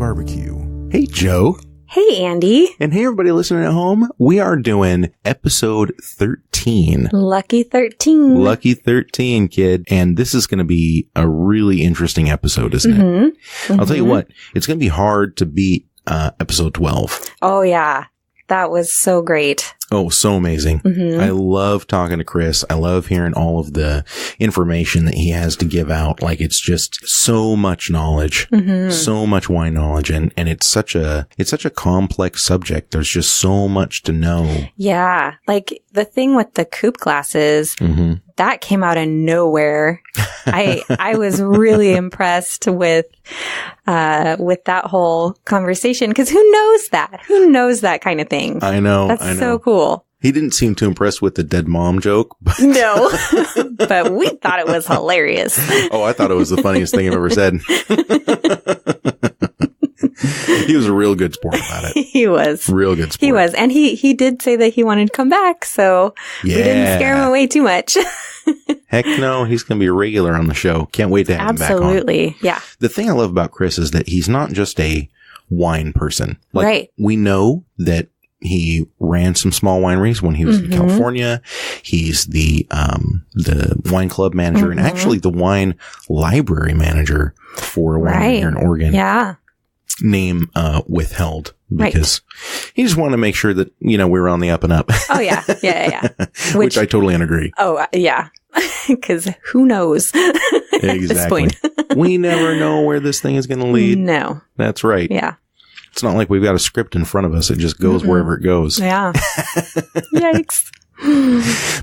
barbecue. Hey, Joe. Hey, Andy. And hey, everybody listening at home. We are doing episode 13. Lucky 13. Lucky 13, kid. And this is going to be a really interesting episode, isn't it? Mm-hmm. I'll tell you what, it's going to be hard to beat episode 12. Oh, yeah. That was so great. Oh, so amazing. Mm-hmm. I love talking to Chris. I love hearing all of the information that he has to give out. Like, it's just so much knowledge, so much wine knowledge. And it's such a complex subject. There's just so much to know. Yeah. Like the thing with the coupe glasses, that came out of nowhere. I was really impressed with that whole conversation, because who knows that? Who knows that kind of thing? I know. That's so cool. He didn't seem too impressed with the dead mom joke. But No, but we thought it was hilarious. Oh, I thought it was the funniest thing I've ever said. He was a real good sport about it. He was. Real good sport. He was. And he did say that he wanted to come back, so we didn't scare him away too much. Heck no, he's going to be a regular on the show. Can't wait to have him back on. Absolutely, yeah. The thing I love about Chris is that he's not just a wine person. Like, right. We know that he ran some small wineries when he was in California. He's the wine club manager and actually the wine library manager for a winery here in Oregon. Yeah. Name withheld because he just wanted to make sure that, we were on the up and up. Oh, yeah. Yeah. Which I totally agree. Oh, yeah. Because who knows? Exactly. At this point. We never know where this thing is going to lead. No. That's right. Yeah. It's not like we've got a script in front of us. It just goes wherever it goes. Yeah. Yikes.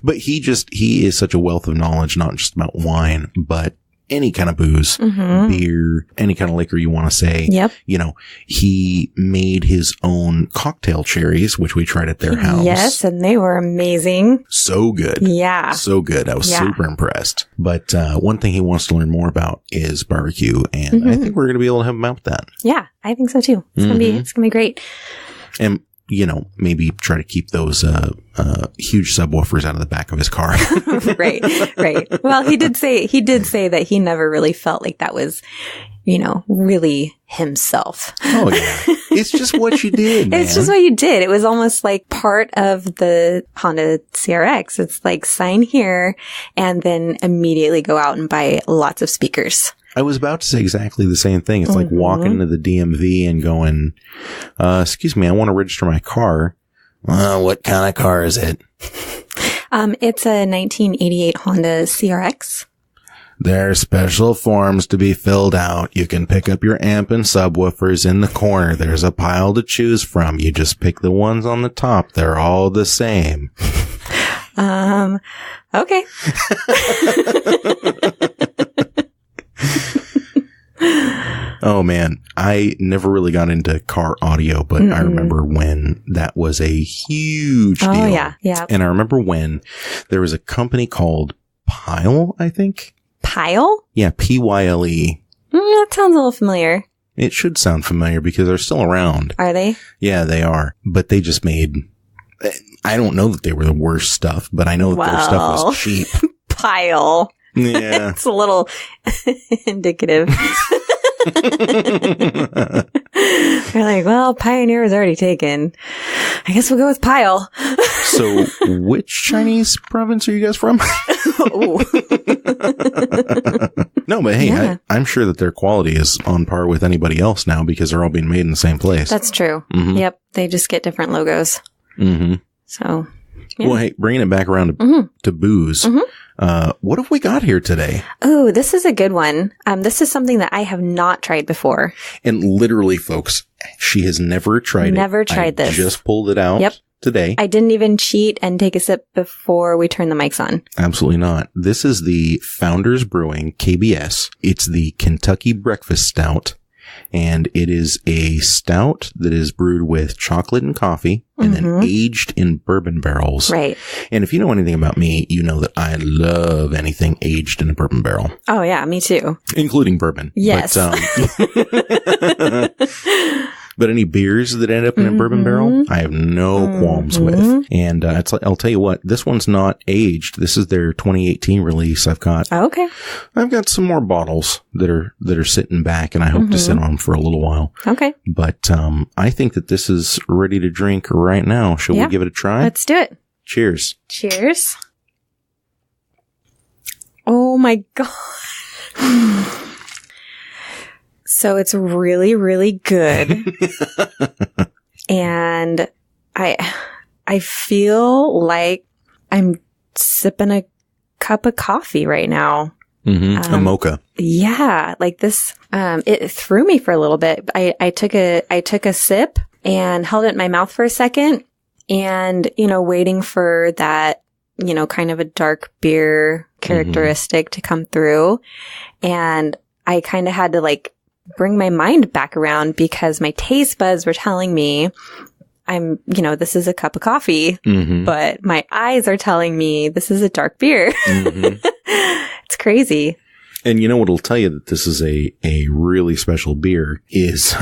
But he is such a wealth of knowledge, not just about wine, but any kind of booze, beer, any kind of liquor you want to say. Yep. He made his own cocktail cherries, which we tried at their house. Yes, and they were amazing. So good. Yeah. So good. I was super impressed. But one thing he wants to learn more about is barbecue, and I think we're going to be able to help him out with that. Yeah, I think so too. It's gonna be great. And maybe try to keep those huge subwoofers out of the back of his car. Right. Well, he did say that he never really felt like that was, really himself. Oh yeah. It's just what you did, man. It's just what you did. It was almost like part of the Honda CRX. It's like sign here and then immediately go out and buy lots of speakers. I was about to say exactly the same thing. It's like walking into the DMV and going, excuse me, I want to register my car. What kind of car is it? It's a 1988 Honda CRX. There are special forms to be filled out. You can pick up your amp and subwoofers in the corner. There's a pile to choose from. You just pick the ones on the top. They're all the same. Okay. Oh man, I never really got into car audio, but I remember when that was a huge deal. Oh yeah. And I remember when there was a company called Pyle, I think. Pyle? Yeah, Pyle. That sounds a little familiar. It should sound familiar because they're still around. Are they? Yeah, they are. But they just made, I don't know that they were the worst stuff, but I know that their stuff was cheap. Pyle. Yeah. It's a little indicative. You're like, well, Pioneer is already taken. I guess we'll go with Pyle. So, which Chinese province are you guys from? No, but hey, I'm sure that their quality is on par with anybody else now because they're all being made in the same place. That's true. Yep. They just get different logos. So, yeah. Well, hey, bringing it back around to booze. What have we got here today? Oh, this is a good one. This is something that I have not tried before. And literally, folks, she has never tried it. Never tried this. Just pulled it out today. I didn't even cheat and take a sip before we turned the mics on. Absolutely not. This is the Founders Brewing KBS. It's the Kentucky Breakfast Stout. And it is a stout that is brewed with chocolate and coffee and then aged in bourbon barrels. Right. And if you know anything about me, you know that I love anything aged in a bourbon barrel. Oh, yeah, me too. Including bourbon. Yes. But any beers that end up in a bourbon barrel, I have no qualms with. And I'll tell you what, this one's not aged. This is their 2018 release. I've got some more bottles that are sitting back, and I hope to sit on them for a little while. Okay. But I think that this is ready to drink right now. Shall we give it a try? Let's do it. Cheers. Cheers. Oh my God. So it's really, really good. And I feel like I'm sipping a cup of coffee right now. A mocha. Yeah. Like this, it threw me for a little bit. I took a sip and held it in my mouth for a second and, waiting for that, kind of a dark beer characteristic to come through. And I kind of had to bring my mind back around because my taste buds were telling me this is a cup of coffee, but my eyes are telling me this is a dark beer. It's crazy. And what'll tell you that this is a really special beer is,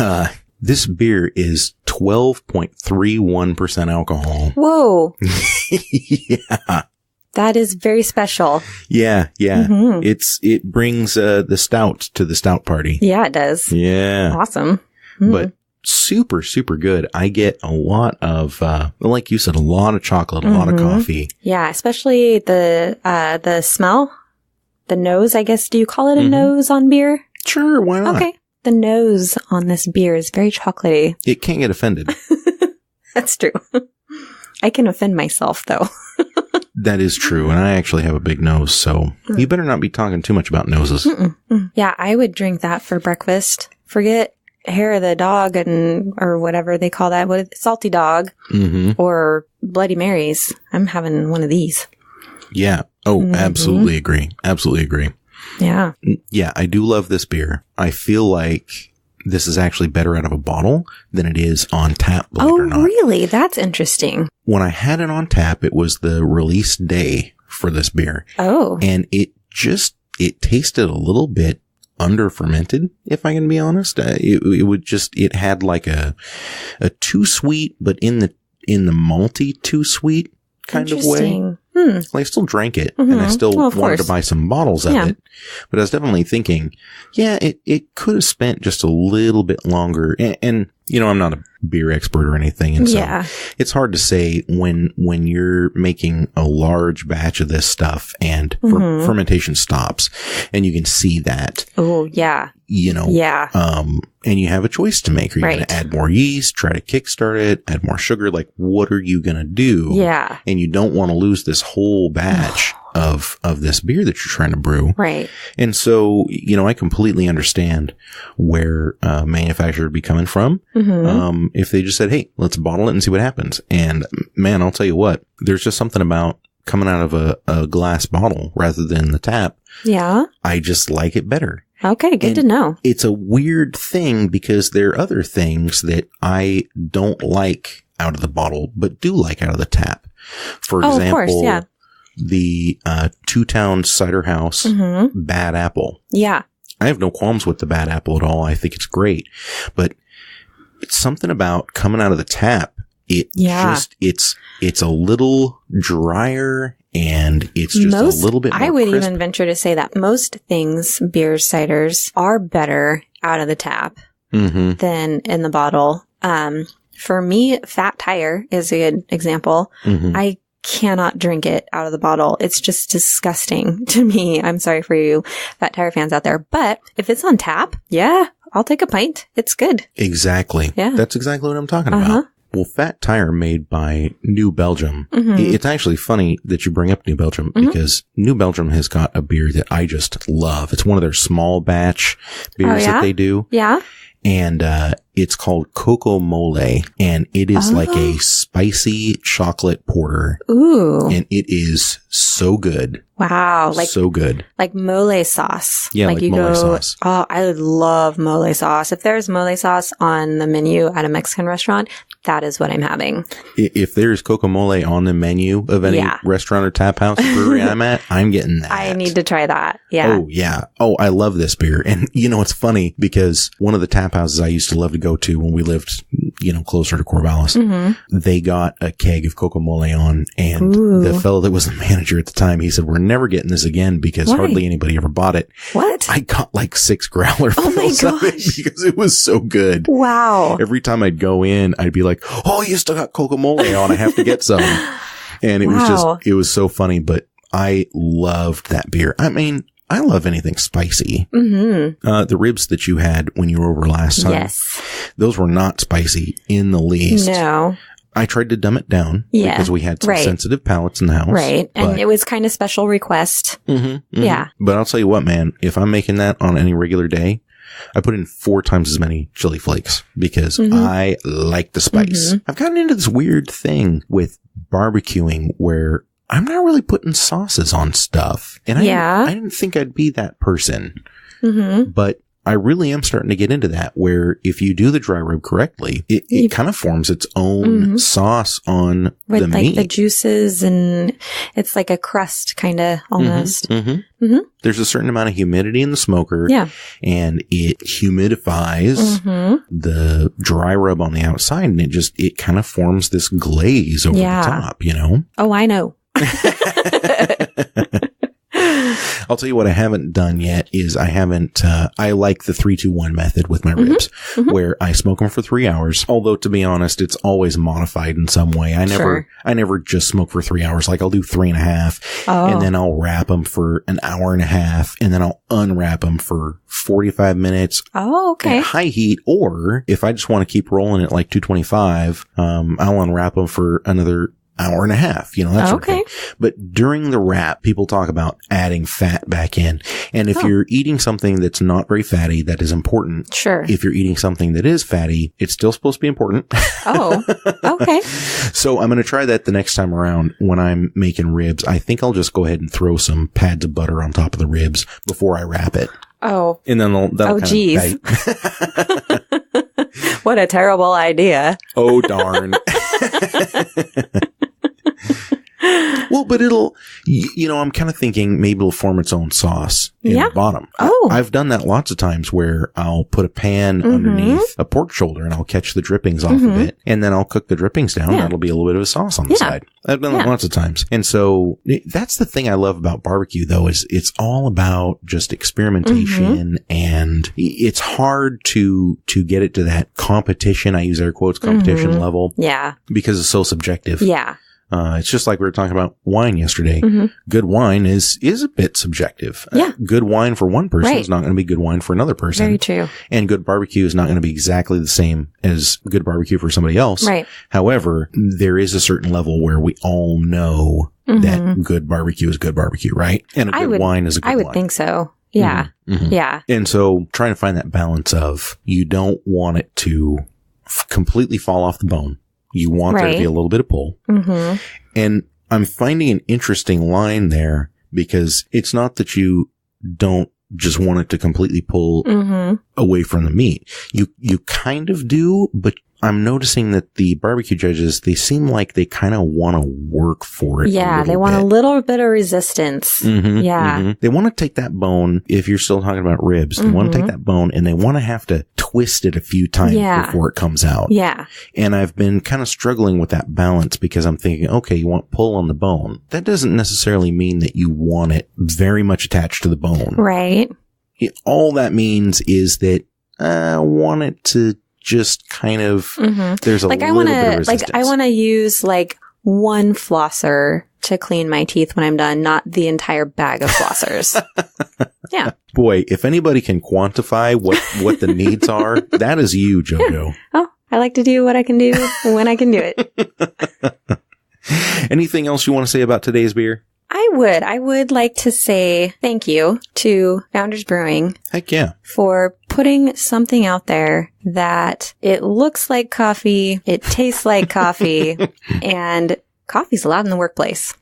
this beer is 12.31% alcohol. Whoa. Yeah. That is very special. Yeah. It brings the stout to the stout party. Yeah, it does. Yeah. Awesome. But super, super good. I get a lot of, like you said, a lot of chocolate, a lot of coffee. Yeah, especially the smell, the nose, I guess. Do you call it a nose on beer? Sure, why not? Okay. The nose on this beer is very chocolatey. It can't get offended. That's true. I can offend myself, though. That is true, and I actually have a big nose, so you better not be talking too much about noses. Yeah, I would drink that for breakfast. Forget hair of the dog or whatever they call that, salty dog or Bloody Marys. I'm having one of these. Yeah. Oh, absolutely agree. Absolutely agree. Yeah. Yeah, I do love this beer. I feel like this is actually better out of a bottle than it is on tap, believe it or not. Oh, really? That's interesting. When I had it on tap, it was the release day for this beer. Oh. And it tasted a little bit under fermented, if I can be honest. It had like a too sweet, but in the malty too sweet kind of way. Well, I still drank it and I still wanted to buy some bottles of it, but I was definitely thinking, it could have spent just a little bit longer. And I'm not a beer expert or anything. And so it's hard to say when you're making a large batch of this stuff and fermentation stops and you can see that. Oh, yeah. And you have a choice to make. Are you going to add more yeast, try to kickstart it, add more sugar? Like, what are you going to do? Yeah. And you don't want to lose this whole batch of this beer that you're trying to brew. Right. And so, I completely understand where manufacturer would be coming from. If they just said, hey, let's bottle it and see what happens. And man, I'll tell you what, there's just something about coming out of a glass bottle rather than the tap. Yeah. I just like it better. Okay, good to know. It's a weird thing because there are other things that I don't like out of the bottle, but do like out of the tap. For example, of course, the Two Towns Cider House Bad Apple. Yeah. I have no qualms with the Bad Apple at all. I think it's great. But it's something about coming out of the tap. It's a little drier and it's just a little bit more I would crisp. Even venture to say that most things, beers, ciders, are better out of the tap than in the bottle. For me, Fat Tire is a good example. I cannot drink it out of the bottle. It's just disgusting to me. I'm sorry for you Fat Tire fans out there. But if it's on tap, I'll take a pint. It's good. Exactly. Yeah. That's exactly what I'm talking about. Well, Fat Tire made by New Belgium. It's actually funny that you bring up New Belgium because New Belgium has got a beer that I just love. It's one of their small batch beers that they do. Yeah. And it's called Coco Mole, and it is like a spicy chocolate porter. Ooh. And it is so good. Wow. So good. Like mole sauce. Yeah, like mole sauce. Oh, I would love mole sauce. If there's mole sauce on the menu at a Mexican restaurant, that is what I'm having. If there's Coco Mole on the menu of any restaurant or tap house or brewery I'm at, I'm getting that. I need to try that. Yeah. Oh, yeah. Oh, I love this beer. And it's funny because one of the tap tap houses I used to love to go to when we lived, closer to Corvallis. They got a keg of guacamole on, and the fellow that was the manager at the time, he said, we're never getting this again because hardly anybody ever bought it. What? I got like 6 growler fills of it because it was so good. Wow. Every time I'd go in, I'd be like, oh, you still got guacamole on. I have to get some. And it was so funny, but I loved that beer. I mean, I love anything spicy. The ribs that you had when you were over last time, those were not spicy in the least. No. I tried to dumb it down because we had some sensitive palates in the house. Right. And it was kind of special request. Yeah. But I'll tell you what, man, if I'm making that on any regular day, I put in 4 times as many chili flakes because I like the spice. I've gotten into this weird thing with barbecuing where I'm not really putting sauces on stuff. And I didn't think I'd be that person. But I really am starting to get into that where if you do the dry rub correctly, it kind of forms its own sauce on the meat. Like the juices, and it's like a crust kind of almost. There's a certain amount of humidity in the smoker. Yeah. And it humidifies the dry rub on the outside, and it kind of forms this glaze over the top, Oh, I know. I'll tell you what I haven't done yet is I like the 3-2-1 method with my ribs where I smoke them for 3 hours. Although to be honest, it's always modified in some way. I never just smoke for 3 hours. Like I'll do 3.5 and then I'll wrap them for an hour and a half and then I'll unwrap them for 45 minutes. Oh, okay. At high heat. Or if I just want to keep rolling at like 225, I'll unwrap them for another hour and a half, that sort of thing. But during the wrap, people talk about adding fat back in. And if you're eating something that's not very fatty, that is important. Sure. If you're eating something that is fatty, it's still supposed to be important. Oh, okay. So I'm going to try that the next time around when I'm making ribs. I think I'll just go ahead and throw some pads of butter on top of the ribs before I wrap it. Oh. And then that'll geez. What a terrible idea. Oh, darn. Well, but it'll, I'm kind of thinking maybe it'll form its own sauce in the bottom. Oh. I've done that lots of times where I'll put a pan underneath a pork shoulder and I'll catch the drippings off of it. And then I'll cook the drippings down. That'll be a little bit of a sauce on the side. I've done that lots of times. And so that's the thing I love about barbecue, though, is it's all about just experimentation. And it's hard to get it to that competition. I use air quotes, competition level. Yeah. Because it's so subjective. Yeah. It's just like we were talking about wine yesterday. Good wine is a bit subjective. Good wine for one person is not going to be good wine for another person. Very true. And good barbecue is not going to be exactly the same as good barbecue for somebody else. Right. However, there is a certain level where we all know that good barbecue is good barbecue, right? And a good wine is a good wine. I would think so. Yeah. Yeah. And so trying to find that balance of you don't want it to completely fall off the bone. You want there to be a little bit of pull. And I'm finding an interesting line there because it's not that you don't just want it to completely pull away from the meat. You kind of do, but I'm noticing that the barbecue judges, they seem like they kind of want to work for it. Yeah, they want a little bit of resistance. They want to take that bone, if you're still talking about ribs, they want to take that bone and they want to have to twist it a few times before it comes out. Yeah. And I've been kind of struggling with that balance because I'm thinking, okay, you want pull on the bone. That doesn't necessarily mean that you want it very much attached to the bone. Right. All that means is that I want it to just kind of, there's a little bit of resistance. I want to use like one flosser to clean my teeth when I'm done, not the entire bag of flossers. Yeah. Boy, if anybody can quantify what the needs are, that is you, JoJo. Oh, I like to do what I can do when I can do it. Anything else you want to say about today's beer? I would like to say thank you to Founders Brewing. Heck yeah. For putting something out there that it looks like coffee, it tastes like coffee, and coffee's allowed in the workplace.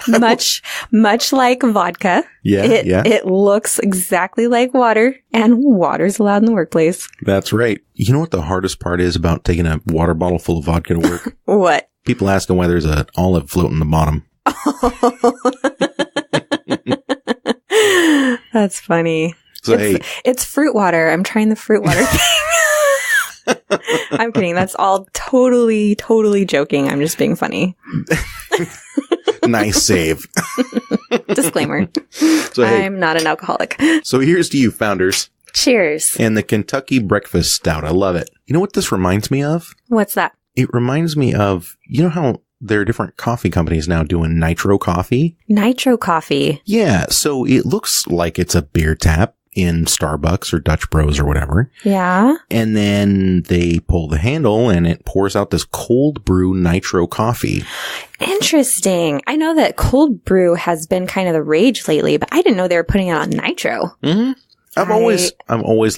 Much like vodka. It looks exactly like water, and water's allowed in the workplace. That's right. You know what the hardest part is about taking a water bottle full of vodka to work? What? People asking why there's an olive floating in the bottom. That's funny. So, It's fruit water. I'm trying the fruit water thing. I'm kidding. That's all totally joking. I'm just being funny. Nice save. Disclaimer. So, I'm not an alcoholic. So here's to you, founders. Cheers. And the Kentucky Breakfast Stout. I love it. You know what this reminds me of? What's that? It reminds me of, you know how there are different coffee companies now doing nitro coffee? Nitro coffee. Yeah. So it looks like it's a beer tap in Starbucks or Dutch Bros or whatever. Yeah. And then they pull the handle and it pours out this cold brew nitro coffee. Interesting. I know that cold brew has been kind of the rage lately, but I didn't know they were putting it on nitro. Mm-hmm. I've always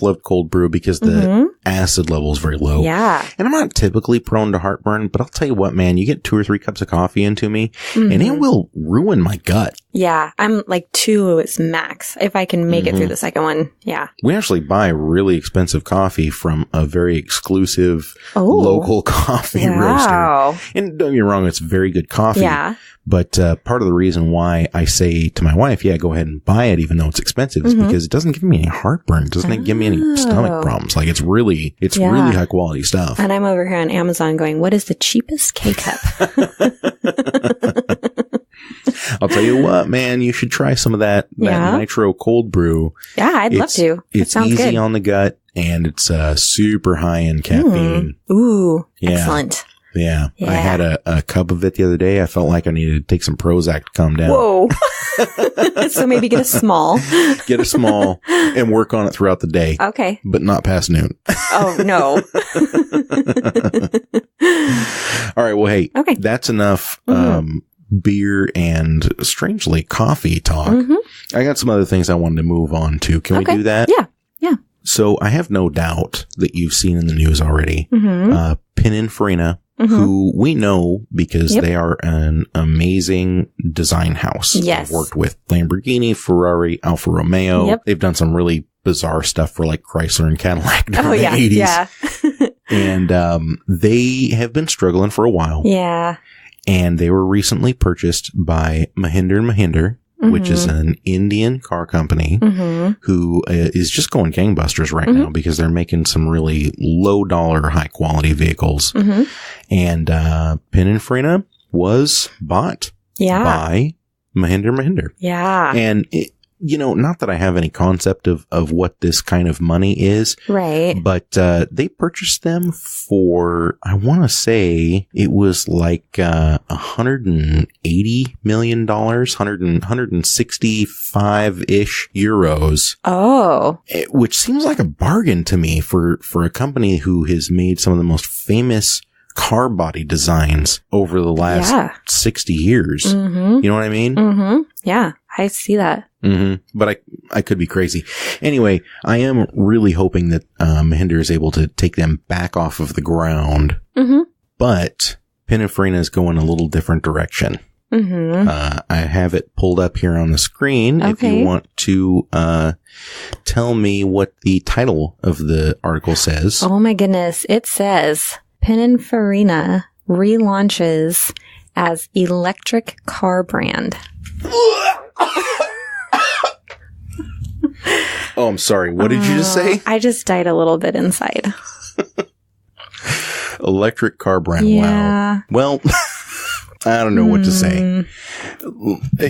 loved cold brew because the acid level is very low. Yeah. And I'm not typically prone to heartburn, but I'll tell you what, man, you get 2 or 3 cups of coffee into me and it will ruin my gut. Yeah. I'm like 2 is max if I can make it through the second one. Yeah. We actually buy really expensive coffee from a very exclusive local coffee roaster. And don't get me wrong, it's very good coffee. Yeah. But part of the reason why I say to my wife, yeah, go ahead and buy it, even though it's expensive, is because it doesn't give me any heartburn. It doesn't give me any stomach problems. Like, it's really high quality stuff. And I'm over here on Amazon going, what is the cheapest K-Cup? I'll tell you what, man, you should try some of that nitro cold brew. Yeah, I'd love to. It's easy good. On the gut, and it's super high in caffeine. Ooh, excellent. Yeah. I had a cup of it the other day. I felt like I needed to take some Prozac to calm down. Whoa. So maybe get a small. Get a small and work on it throughout the day. Okay. But not past noon. Oh, no. All right. Well, hey, that's enough beer and, strangely, coffee talk. I got some other things I wanted to move on to. Can we do that? Yeah. Yeah. So I have no doubt that you've seen in the news already, Pininfarina, who we know because they are an amazing design house. Yes. They've worked with Lamborghini, Ferrari, Alfa Romeo. Yep. They've done some really bizarre stuff for like Chrysler and Cadillac during the 80s. Yeah. And they have been struggling for a while. Yeah. And they were recently purchased by Mahindra & Mahindra, which is an Indian car company who is just going gangbusters right now because they're making some really low dollar, high quality vehicles. And Pininfarina was bought by Mahindra & Mahindra. Yeah. And not that I have any concept of what this kind of money is. Right. But they purchased them for, I want to say it was like $180 million, 165-ish euros. Oh. Which seems like a bargain to me for a company who has made some of the most famous car body designs over the last 60 years. You know what I mean? Yeah, I see that. But I could be crazy. Anyway, I am really hoping that Mahindra is able to take them back off of the ground. But Pininfarina is going a little different direction. I have it pulled up here on the screen. If you want to tell me what the title of the article says. Oh my goodness. It says Pininfarina relaunches as electric car brand. Oh, I'm sorry. What did you just say? I just died a little bit inside. Electric car brand. Yeah. Wow. Well, I don't know what to say.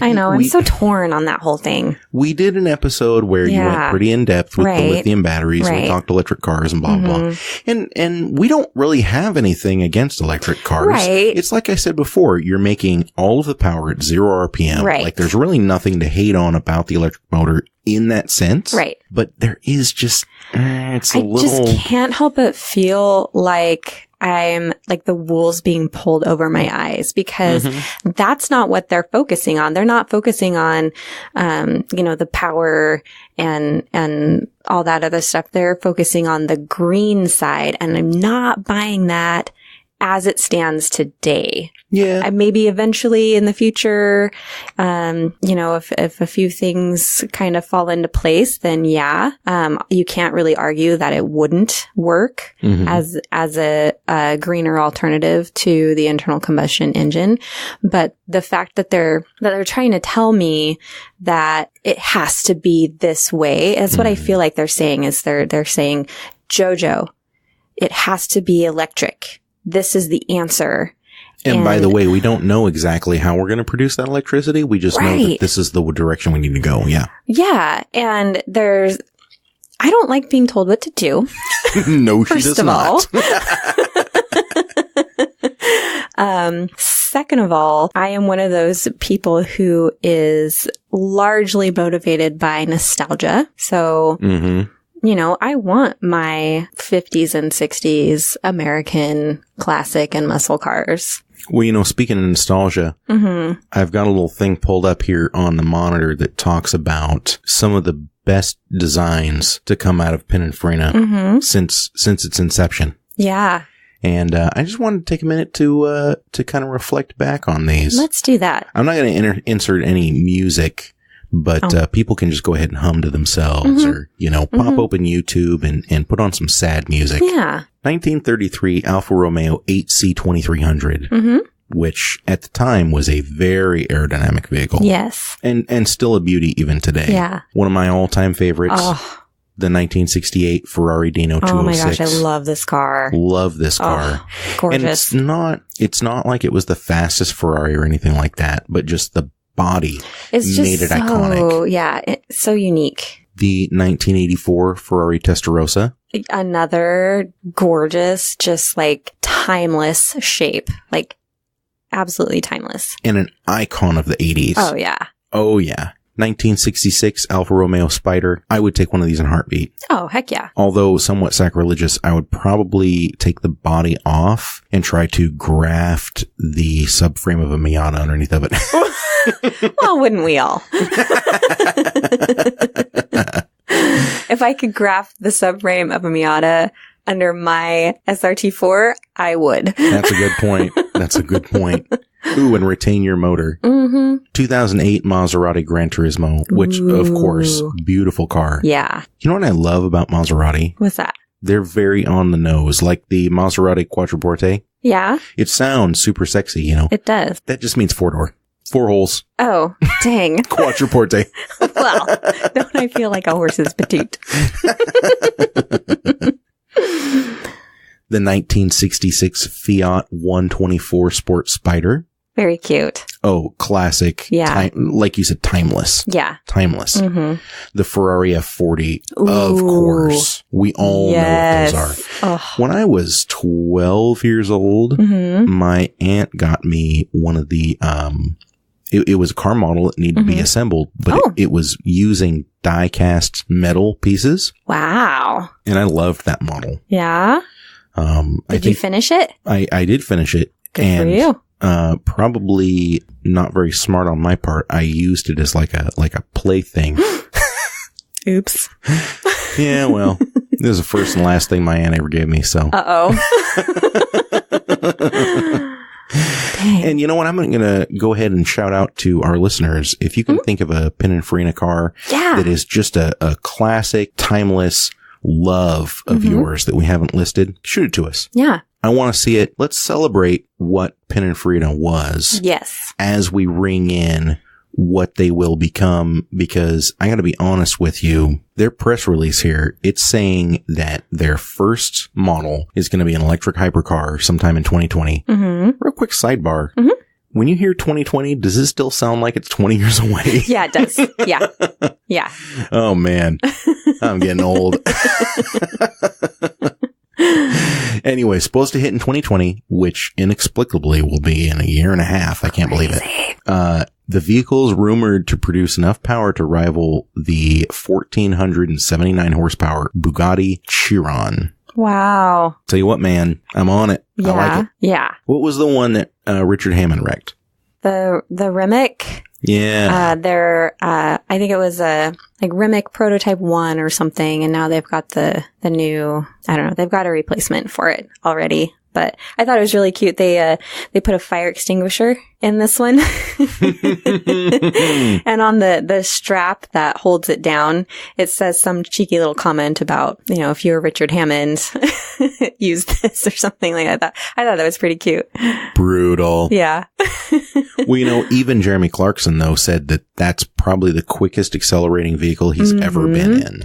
I know. I'm so torn on that whole thing. We did an episode where you went pretty in depth with the lithium batteries. We talked electric cars and blah, blah. And we don't really have anything against electric cars. Right. It's like I said before, you're making all of the power at 0 RPM. Right. Like there's really nothing to hate on about the electric motor in that sense. Right. But there is just, it's a little. I just can't help but feel like I'm like the wool's being pulled over my eyes because that's not what they're focusing on. They're not focusing on, the power and all that other stuff. They're focusing on the green side, and I'm not buying that as it stands today. Yeah. Maybe eventually in the future, if a few things kind of fall into place, then you can't really argue that it wouldn't work as a greener alternative to the internal combustion engine. But the fact that they're trying to tell me that it has to be this way, that's what I feel like they're saying is they're saying, Jojo, it has to be electric. This is the answer. And by the way, we don't know exactly how we're going to produce that electricity. We just know that this is the direction we need to go. Yeah. Yeah. And I don't like being told what to do. No, she does not. Second of all, I am one of those people who is largely motivated by nostalgia. So, I want my 50s and 60s American classic and muscle cars. Well, speaking of nostalgia, I've got a little thing pulled up here on the monitor that talks about some of the best designs to come out of Pininfarina since its inception. Yeah. And I just wanted to take a minute to kind of reflect back on these. Let's do that. I'm not going to insert any music, but people can just go ahead and hum to themselves or, pop open YouTube and put on some sad music. Yeah. 1933 Alfa Romeo 8C2300, which at the time was a very aerodynamic vehicle. Yes. And still a beauty even today. Yeah. One of my all-time favorites. The 1968 Ferrari Dino 206. Oh my gosh, I love this car. Love this car. Gorgeous. And it's not like it was the fastest Ferrari or anything like that, but just the body made it iconic. Yeah, it's so unique. The 1984 Ferrari Testarossa. Another gorgeous, just like timeless shape. Like absolutely timeless. And an icon of the 80s. Oh yeah. Oh yeah. 1966 Alfa Romeo Spider. I would take one of these in a heartbeat. Oh, heck yeah. Although somewhat sacrilegious, I would probably take the body off and try to graft the subframe of a Miata underneath of it. Well, wouldn't we all? If I could graft the subframe of a Miata under my SRT4, I would. That's a good point. That's a good point. Ooh, and retain your motor. 2008 Maserati Gran Turismo, which, of course, beautiful car. Yeah. You know what I love about Maserati? What's that? They're very on the nose, like the Maserati Quattroporte. Yeah. It sounds super sexy, It does. That just means 4-door. 4 holes. Oh, dang. Quattroporte. Well, don't I feel like a horse's petite? The 1966 Fiat 124 Sport Spider. Very cute. Oh, classic. Yeah. Like you said, timeless. Yeah. Timeless. The Ferrari F40, of course. We all know what those are. When I was 12 years old, my aunt got me one of the, it was a car model that needed to be assembled, but it was using die-cast metal pieces. Wow. And I loved that model. Yeah. Did you finish it? I did finish it. Good for you. Probably not very smart on my part. I used it as like a plaything. Oops. Yeah, well, this is the first and last thing my aunt ever gave me, so. Dang. And you know what? I'm going to go ahead and shout out to our listeners. If you can think of a Pininfarina car that is just a classic, timeless love of yours that we haven't listed, shoot it to us. Yeah. I want to see it. Let's celebrate what Pininfarina was. Yes. As we ring in what they will become, because I got to be honest with you, their press release here, it's saying that their first model is going to be an electric hypercar sometime in 2020. Real quick sidebar. When you hear 2020, does this still sound like it's 20 years away? Yeah, it does. Yeah. Yeah. Oh, man. I'm getting old. Anyway, supposed to hit in 2020, which inexplicably will be in a year and a half. I can't believe it. The vehicle is rumored to produce enough power to rival the 1,479 horsepower Bugatti Chiron. Wow. Tell you what, man, I'm on it. Yeah. I like it. Yeah. What was the one that Richard Hammond wrecked? The Rimac. Yeah. I think it was a Rimac Prototype 1 or something, and now they've got the new, I don't know, they've got a replacement for it already. But I thought it was really cute. They put a fire extinguisher in this one. And on the strap that holds it down, it says some cheeky little comment about, if you were Richard Hammond, use this or something like that. I thought that was pretty cute. Brutal. Yeah. Well, even Jeremy Clarkson, though, said that that's probably the quickest accelerating vehicle he's ever been in.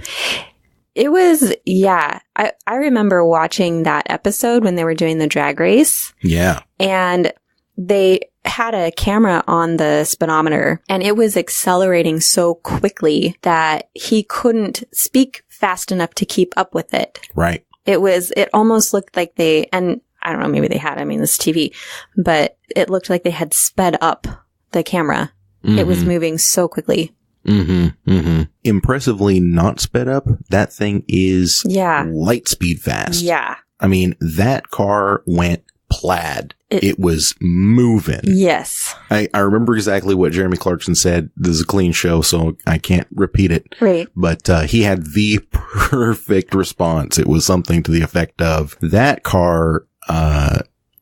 It was, yeah. I remember watching that episode when they were doing the drag race. Yeah. And they had a camera on the speedometer, and it was accelerating so quickly that he couldn't speak fast enough to keep up with it. Right. It almost looked like and I don't know, maybe they had, this is TV, but it looked like they had sped up the camera. Mm-hmm. It was moving so quickly. Mm-hmm. Mm-hmm. Impressively not sped up. That thing is light speed fast. Yeah. That car went plaid. It was moving. Yes. I remember exactly what Jeremy Clarkson said. This is a clean show, so I can't repeat it. Right. But he had the perfect response. It was something to the effect of, that car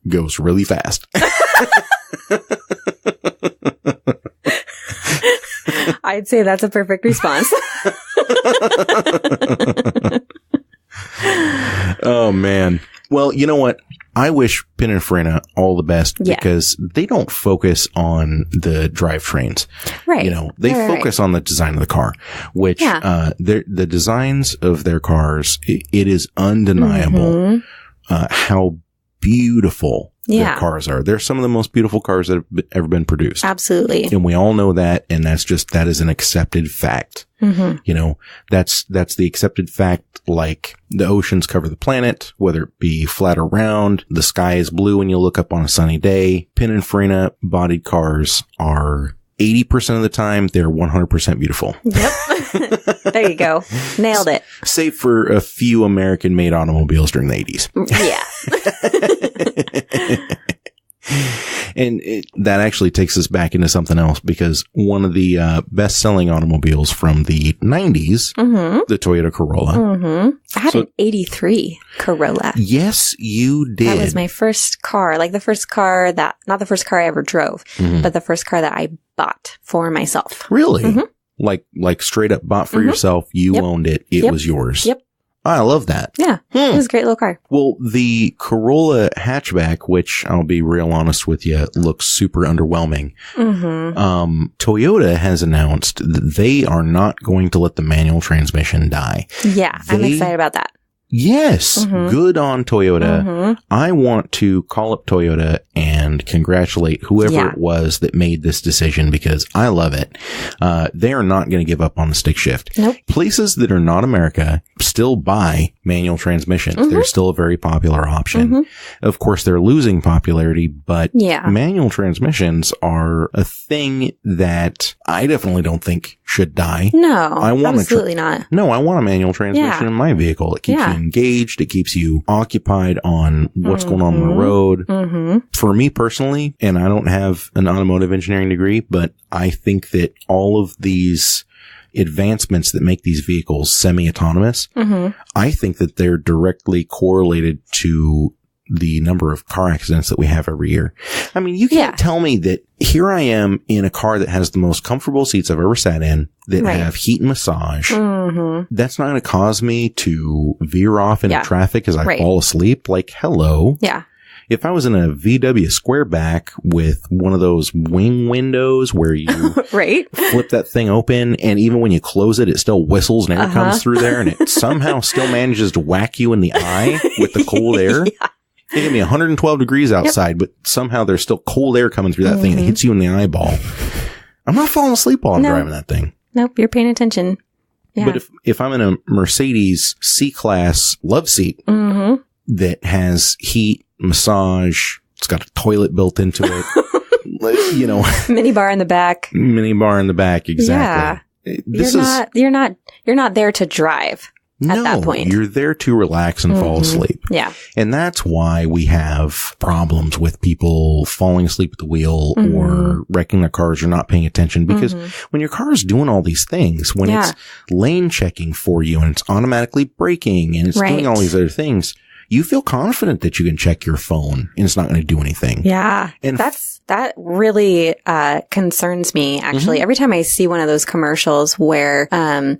goes really fast. I'd say that's a perfect response. Oh, man. Well, you know what? I wish Pininfarina all the best because they don't focus on the drivetrains. Right. They focus on the design of the car, which the designs of their cars, it is undeniable how beautiful their cars are. They're some of the most beautiful cars that have ever been produced. Absolutely. And we all know that, and that is an accepted fact. Mm-hmm. That's the accepted fact, like the oceans cover the planet, whether it be flat or round, the sky is blue when you look up on a sunny day. Pininfarina bodied cars are 80% of the time, they're 100% beautiful. Yep. There you go. Nailed it. Save for a few American-made automobiles during the 80s. Yeah. And that actually takes us back into something else, because one of the best-selling automobiles from the 90s, the Toyota Corolla. I had an 83 Corolla. Yes, you did. That was my first car. Like the first car not the first car I ever drove, but the first car that I bought for myself. Really? Like straight up bought for yourself. You owned it. It was yours. Yep. I love that. Yeah. It was a great little car. Well, the Corolla hatchback, which I'll be real honest with you, looks super underwhelming. Toyota has announced that they are not going to let the manual transmission die. Yeah. I'm excited about that. Yes. Good on Toyota. I want to call up Toyota and congratulate whoever it was that made this decision, because I love it. They are not going to give up on the stick shift. Nope. Places that are not America still buy manual transmissions. They're still a very popular option. Of course, they're losing popularity, but manual transmissions are a thing that I definitely don't think should die. No, absolutely not. No, I want a manual transmission in my vehicle. It keeps you engaged. It keeps you occupied on what's going on the road. For me personally, and I don't have an automotive engineering degree, but I think that all of these advancements that make these vehicles semi-autonomous, I think that they're directly correlated to the number of car accidents that we have every year. You can't tell me that here I am in a car that has the most comfortable seats I've ever sat in, that have heat and massage. That's not going to cause me to veer off into traffic as I fall asleep. Like, hello. Yeah. If I was in a VW Squareback with one of those wing windows where you flip that thing open, and even when you close it, it still whistles and air comes through there, and it somehow still manages to whack you in the eye with the cold air. It can be 112 degrees outside, but somehow there's still cold air coming through that thing and it hits you in the eyeball. I'm not falling asleep while I'm driving that thing. Nope, you're paying attention. Yeah. But if I'm in a Mercedes C-Class love seat that has heat, massage, it's got a toilet built into it, mini bar in the back. Exactly. Yeah. You're not there to drive. At that point, you're there to relax and fall asleep. Yeah. And that's why we have problems with people falling asleep at the wheel or wrecking their cars or not paying attention. Because when your car is doing all these things, when it's lane checking for you and it's automatically braking and it's doing all these other things, you feel confident that you can check your phone and it's not going to do anything. Yeah. And that really concerns me, actually. Every time I see one of those commercials where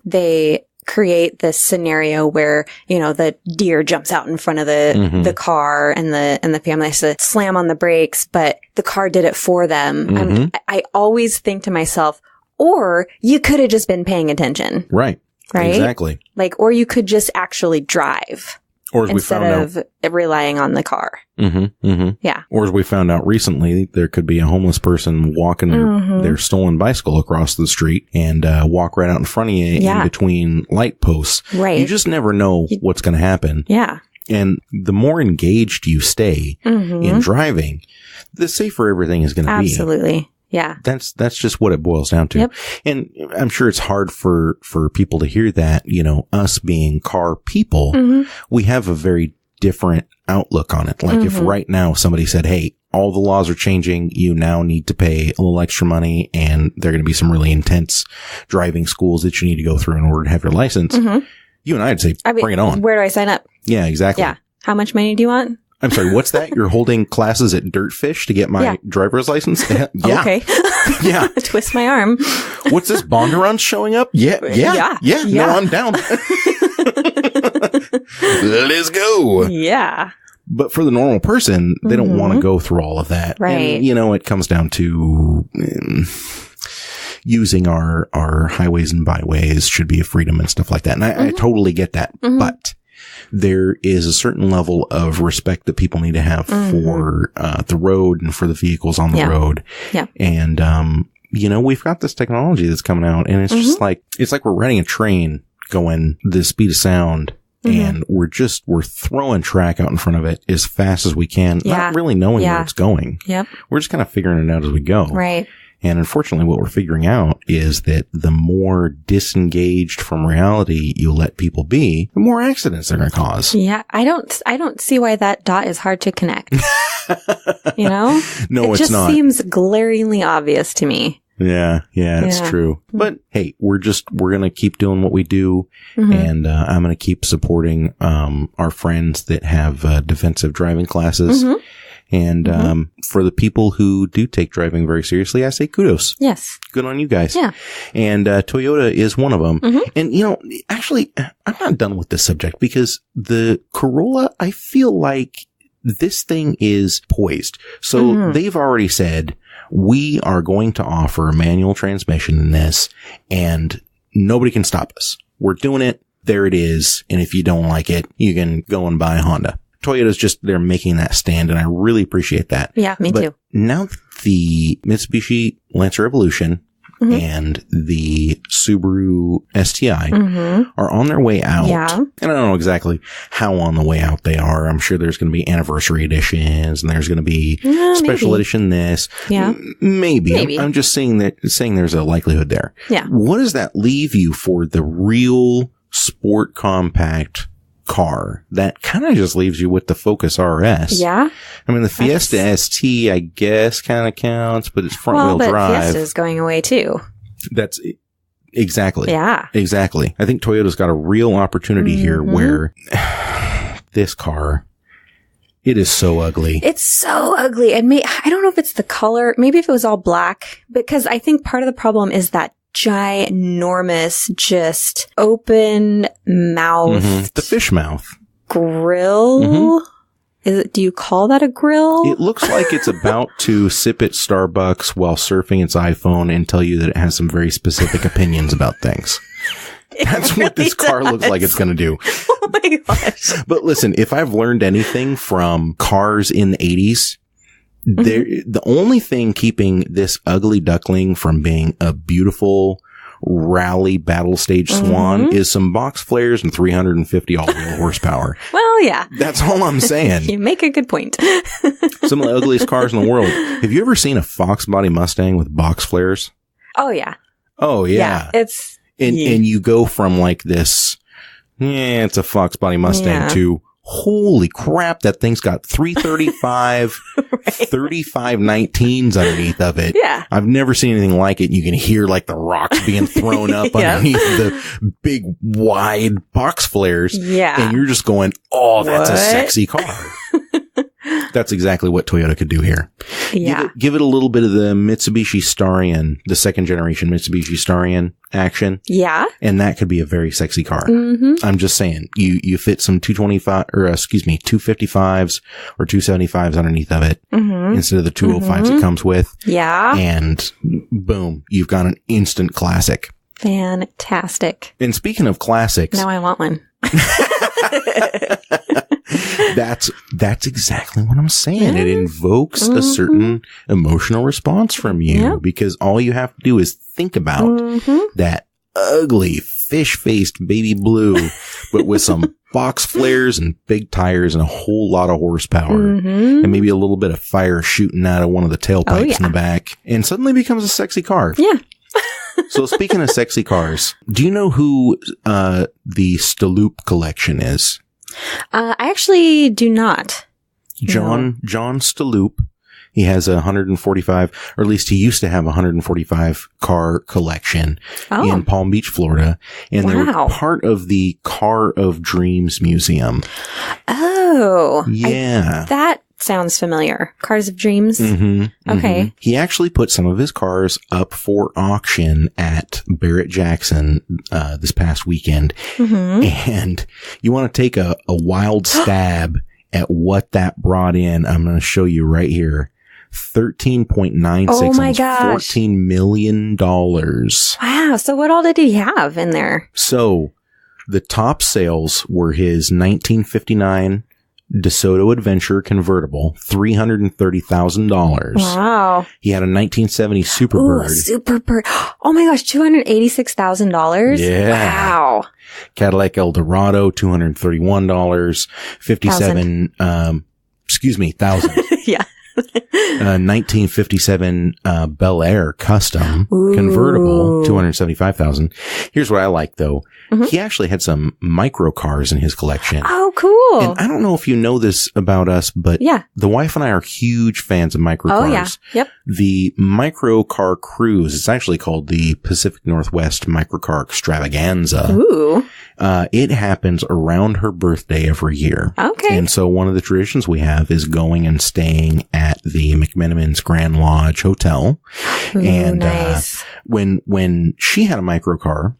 they create this scenario where, the deer jumps out in front of the car and the family has to slam on the brakes, but the car did it for them. I always think to myself, or you could have just been paying attention. Right. Exactly. Or you could just actually drive. Or as we found out, instead of relying on the car. Yeah. Or as we found out recently, there could be a homeless person walking their stolen bicycle across the street and walk right out in front of you in between light posts. Right. You just never know what's going to happen. Yeah. And the more engaged you stay in driving, the safer everything is going to be. Absolutely. Yeah. That's just what it boils down to. Yep. And I'm sure it's hard for people to hear that, us being car people, we have a very different outlook on it. Like if right now somebody said, hey, all the laws are changing, you now need to pay a little extra money and there are going to be some really intense driving schools that you need to go through in order to have your license. You and I'd say, bring it on. Where do I sign up? Yeah, exactly. Yeah. How much money do you want? I'm sorry, what's that? You're holding classes at Dirtfish to get my driver's license? Yeah. Okay. Yeah. Twist my arm. What's this, Bondurant showing up? Yeah. No, I'm down. Let's go. Yeah. But for the normal person, they don't want to go through all of that. Right. And, it comes down to using our highways and byways should be a freedom and stuff like that. And I totally get that. But there is a certain level of respect that people need to have for the road and for the vehicles on the road. Yeah. And, we've got this technology that's coming out and it's just it's like we're riding a train going the speed of sound and we're throwing track out in front of it as fast as we can, not really knowing where it's going. Yep. We're just kind of figuring it out as we go. Right. And unfortunately, what we're figuring out is that the more disengaged from reality you let people be, the more accidents they're going to cause. Yeah. I don't see why that dot is hard to connect. No, it's not. It just seems glaringly obvious to me. Yeah, it's true. But hey, we're going to keep doing what we do. And I'm going to keep supporting our friends that have defensive driving classes. And for the people who do take driving very seriously, I say kudos. Yes. Good on you guys. Yeah. And Toyota is one of them. And, actually, I'm not done with this subject because the Corolla, I feel like this thing is poised. So they've already said, we are going to offer a manual transmission in this and nobody can stop us. We're doing it. There it is. And if you don't like it, you can go and buy a Honda. Toyota's they're making that stand, and I really appreciate that. Yeah, me too. Now the Mitsubishi Lancer Evolution and the Subaru STI are on their way out. Yeah. And I don't know exactly how on the way out they are. I'm sure there's going to be anniversary editions, and there's going to be special edition this. Yeah. Maybe. I'm just saying there's a likelihood there. Yeah. What does that leave you for the real sport compact car? That kind of just leaves you with the Focus RS. Yeah. I mean, the Fiesta ST, I guess, kind of counts, but it's front wheel drive. Fiesta's going away too. That's exactly. Yeah. Exactly. I think Toyota's got a real opportunity here where this car, it is so ugly. It's so ugly. And I don't know if it's the color. Maybe if it was all black, because I think part of the problem is that ginormous, just open mouth. The fish mouth. Grill? Do you call that a grill? It looks like it's about to sip at Starbucks while surfing its iPhone and tell you that it has some very specific opinions about things. That's what this car looks like it's going to do. Oh my gosh. But listen, if I've learned anything from cars in the 80s, the only thing keeping this ugly duckling from being a beautiful rally battle stage swan is some box flares and 350 all-wheel horsepower. Well, yeah. That's all I'm saying. You make a good point. Some of the ugliest cars in the world. Have you ever seen a Fox body Mustang with box flares? Oh, yeah. Oh, yeah. It's... And you go from like this, it's a Fox body Mustang to, holy crap, that thing's got 335, right. 3519s underneath of it. Yeah. I've never seen anything like it. You can hear like the rocks being thrown up underneath the big wide box flares. Yeah. And you're just going, oh, that's a sexy car. That's exactly what Toyota could do here. Yeah. Give it a little bit of the Mitsubishi Starion, the second generation Mitsubishi Starion action. Yeah. And that could be a very sexy car. Mm-hmm. I'm just saying, you fit some 255s or 275s underneath of it instead of the 205s it comes with. Yeah. And boom, you've got an instant classic. Fantastic. And speaking of classics. Now I want one. That's exactly what I'm saying. It invokes a certain emotional response from you because all you have to do is think about that ugly fish-faced baby blue, but with some box flares and big tires and a whole lot of horsepower and maybe a little bit of fire shooting out of one of the tailpipes in the back, and suddenly becomes a sexy car. Yeah. So speaking of sexy cars, do you know who the Staloop collection is? I actually do not. John Staloop. He has 145, or at least he used to have 145 car collection in Palm Beach, Florida. And they were part of the Car of Dreams Museum. Oh. Yeah. That sounds familiar. Cars of Dreams. Mm-hmm, okay. Mm-hmm. He actually put some of his cars up for auction at Barrett Jackson this past weekend. And you want to take a wild stab at what that brought in. I'm going to show you right here. 13.96, oh my almost gosh. $14 million. Wow. So what all did he have in there? So the top sales were his 1959 DeSoto Adventure convertible, $330,000. Wow. He had a 1970 Superbird. Ooh, Superbird. Oh my gosh, $286,000? Yeah. Wow. Cadillac Eldorado, $231. 1,000. Yeah. 1957 Bel Air Custom convertible, $275,000. Here's what I like though. He actually had some micro cars in his collection. Oh, cool. And I don't know if you know this about us, but the wife and I are huge fans of micro cars. Oh, yeah. Yep. The micro car cruise, it's actually called the Pacific Northwest Microcar Extravaganza. Ooh. It happens around her birthday every year. Okay. And so one of the traditions we have is going and staying at the McMenamins Grand Lodge Hotel. Ooh, and nice. When she had a microcar,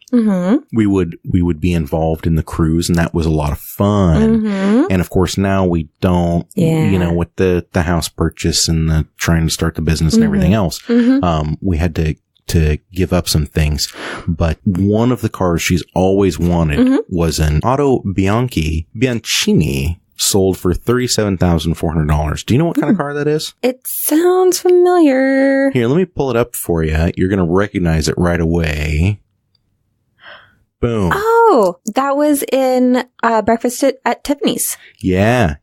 we would be involved in the cruise, and that was a lot of fun. And of course now we don't, you know, with the house purchase and the trying to start the business and everything else, we had to give up some things. But one of the cars she's always wanted was an Auto Bianchini, sold for $37,400. Do you know what kind of car that is? It sounds familiar. Here, let me pull it up for you. You're going to recognize it right away. Boom. Oh, that was in Breakfast at Tiffany's. Yeah.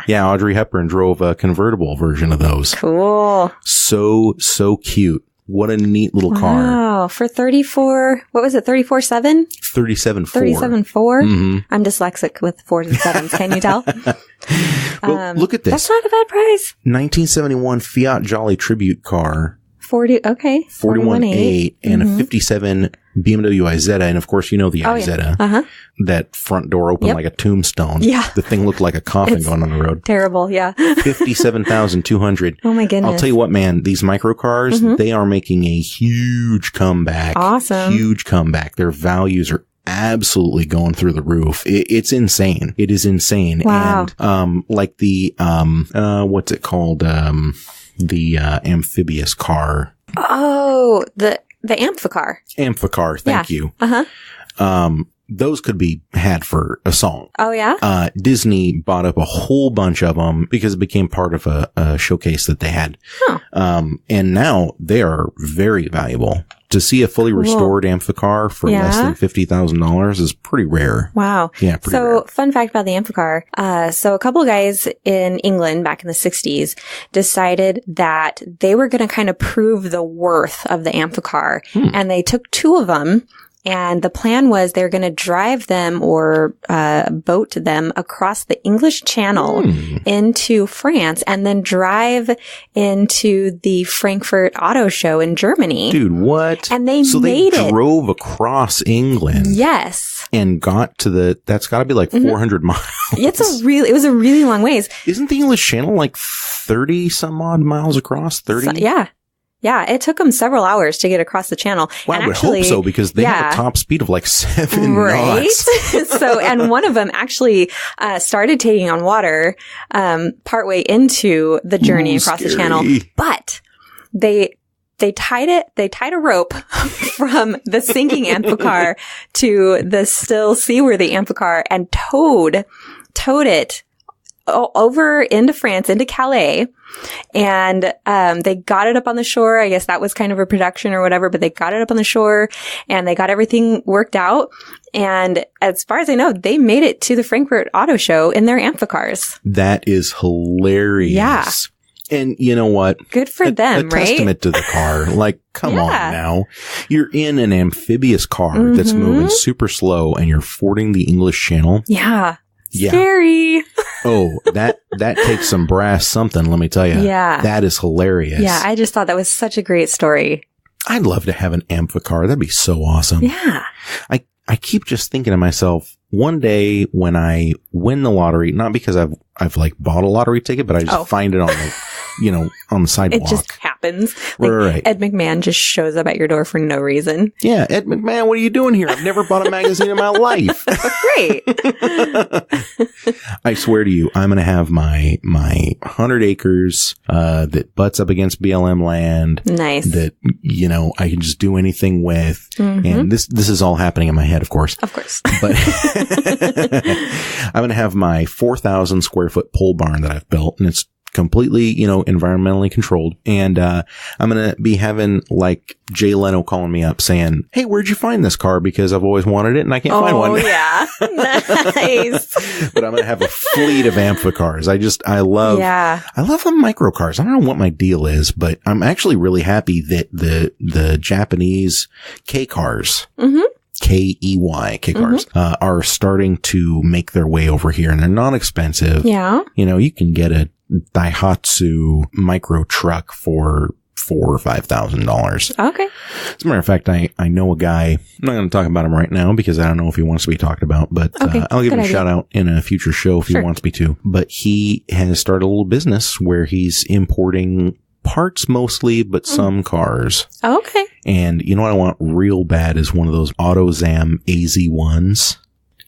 Audrey Hepburn drove a convertible version of those. Cool. So cute. What a neat little car. Wow. For 34, what was it? 34.7? 37.4. 37.4? I'm dyslexic with 4s and 7s. Can you tell? Well, look at this. That's not a bad price. 1971 Fiat Jolly Tribute car. 41.8 and a 57 BMW Isetta. And of course, you know the Isetta. That front door opened like a tombstone. Yeah. The thing looked like a coffin going on the road. Terrible. Yeah. 57,200. Oh my goodness. I'll tell you what, man, these microcars, they are making a huge comeback. Awesome. Huge comeback. Their values are absolutely going through the roof. It's insane. It is insane. Wow. And, like the, what's it called? The amphibious car. Oh, the Amphicar. Amphicar, thank you. Those could be had for a song. Oh, yeah? Disney bought up a whole bunch of them because it became part of a showcase that they had. And now they are very valuable. To see a fully restored Amphicar for less than $50,000 is pretty rare. Wow. Yeah, pretty rare. So, fun fact about the Amphicar. So, a couple of guys in England back in the 60s decided that they were going to kind of prove the worth of the Amphicar. And they took two of them And the plan was they're going to drive them or boat them across the English Channel into France and then drive into the Frankfurt Auto Show in Germany. Dude, what? And they so made they drove across England. Yes. And got to that's got to be like 400 miles. It was a really long ways. Isn't the English Channel like 30 some odd miles across? 30? Yeah. Yeah, it took them several hours to get across the channel. Well, and I would hope so because they have a top speed of like 7 knots. So, and one of them actually started taking on water partway into the journey across the channel. But they tied a rope from the sinking amphicar to the still seaworthy amphicar and towed it over into France, into Calais. And they got it up on the shore. I guess that was kind of a production or whatever, but they got it up on the shore and they got everything worked out. And as far as I know, they made it to the Frankfurt Auto Show in their amphicars. That is hilarious. Yeah. And you know what? Good for them, a right? Testament to the car. Like, come on now. You're in an amphibious car that's moving super slow and you're fording the English Channel. Yeah. Scary. Oh, that takes some brass something, let me tell you. Yeah. That is hilarious. Yeah, I just thought that was such a great story. I'd love to have an amphicar. That'd be so awesome. Yeah. I keep just thinking to myself, one day when I win the lottery, not because I've like bought a lottery ticket, but I just find it on the, on the sidewalk. It just happens. Right. Ed McMahon just shows up at your door for no reason. Yeah. Ed McMahon, what are you doing here? I've never bought a magazine in my life. Great. I swear to you, I'm going to have my 100 acres, that butts up against BLM land. Nice. That, I can just do anything with. And this is all happening in my head, of course. Of course. But I'm going to have my 4,000 square foot pole barn that I've built, and it's completely, environmentally controlled. And I'm going to be having like Jay Leno calling me up saying, "Hey, where'd you find this car? Because I've always wanted it and I can't find one." Oh, yeah. Nice. But I'm going to have a fleet of amphicars. I love the micro cars. I don't know what my deal is, but I'm actually really happy that the Japanese K cars, K-E-Y, K cars, are starting to make their way over here, and they're not expensive. Yeah. You can get a Daihatsu micro truck for $4,000 or $5,000. Okay. As a matter of fact, I know a guy. I'm not going to talk about him right now because I don't know if he wants to be talked about, but I'll give him a shout out in a future show if he wants me to. But he has started a little business where he's importing parts mostly, but some cars. Okay. And you know what I want real bad is one of those AutoZam AZ1s.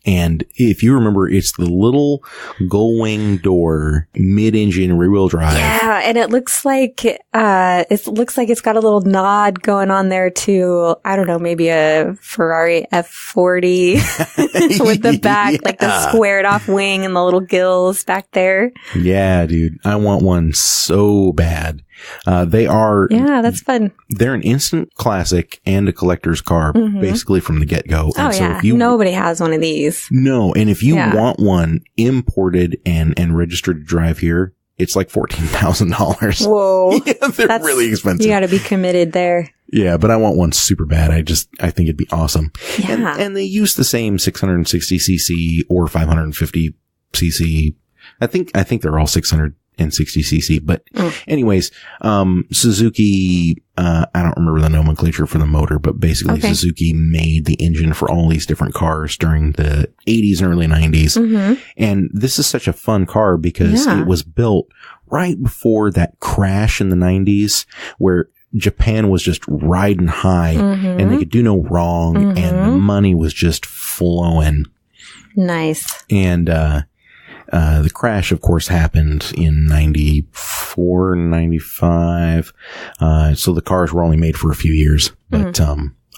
And if you remember, it's the little gull-wing door, mid-engine rear-wheel drive. Yeah, and it looks like it's got a little nod going on there to, I don't know, maybe a Ferrari F40 with the back, like the squared off wing and the little gills back there. Yeah, dude, I want one so bad. They are. Yeah, that's fun. They're an instant classic and a collector's car, basically from the get-go. And so if nobody has one of these. No, and if you want one imported and registered to drive here, it's like $14,000. Whoa. Yeah, they're really expensive. You got to be committed there. Yeah, but I want one super bad. I think it'd be awesome. Yeah. And they use the same 660cc or 550cc. I think they're all 660cc, but anyways, Suzuki, I don't remember the nomenclature for the motor, but basically Suzuki made the engine for all these different cars during the 80s and early 90s. And this is such a fun car because it was built right before that crash in the 90s where Japan was just riding high and they could do no wrong and the money was just flowing. Nice. And, the crash, of course, happened in 94, 95. So the cars were only made for a few years, but,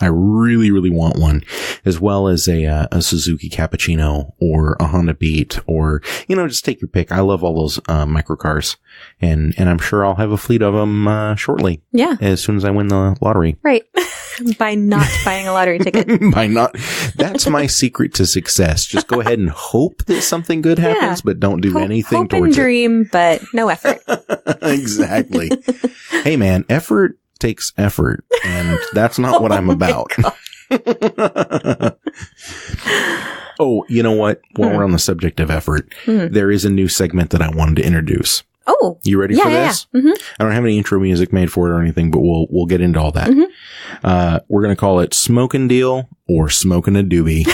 I really, really want one, as well as a Suzuki Cappuccino or a Honda Beat or, just take your pick. I love all those, microcars and I'm sure I'll have a fleet of them, shortly. Yeah. As soon as I win the lottery. Right. By not buying a lottery ticket. That's my secret to success. Just go ahead and hope that something good happens, but don't do anything towards it. Hope and dream, but no effort. Exactly. Hey man, effort takes effort, and that's not what I'm about. Oh, you know what? While we're on the subject of effort, there is a new segment that I wanted to introduce. Oh, you ready for this? Yeah. Mm-hmm. I don't have any intro music made for it or anything, but we'll get into all that. Mm-hmm. We're going to call it Smokin' Deal or Smokin' a Doobie.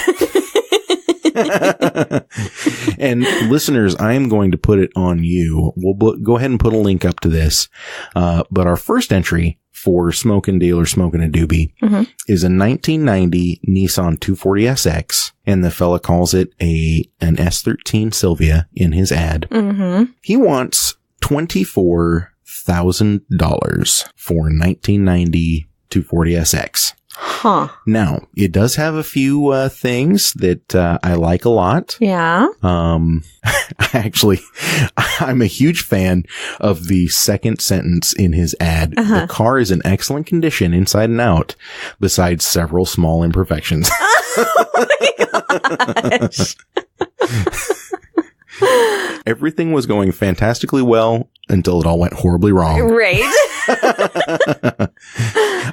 And listeners, I am going to put it on you. We'll go ahead and put a link up to this. But our first entry for Smokin' Deal or Smokin' a Doobie is a 1990 Nissan 240SX, and the fella calls it an S13 Sylvia in his ad. Mm-hmm. He wants $24,000 for 1990 240SX. Huh. Now, it does have a few things that I like a lot. Yeah. Actually, I'm a huge fan of the second sentence in his ad. The car is in excellent condition inside and out, besides several small imperfections. Oh my gosh. Everything was going fantastically well until it all went horribly wrong. Right.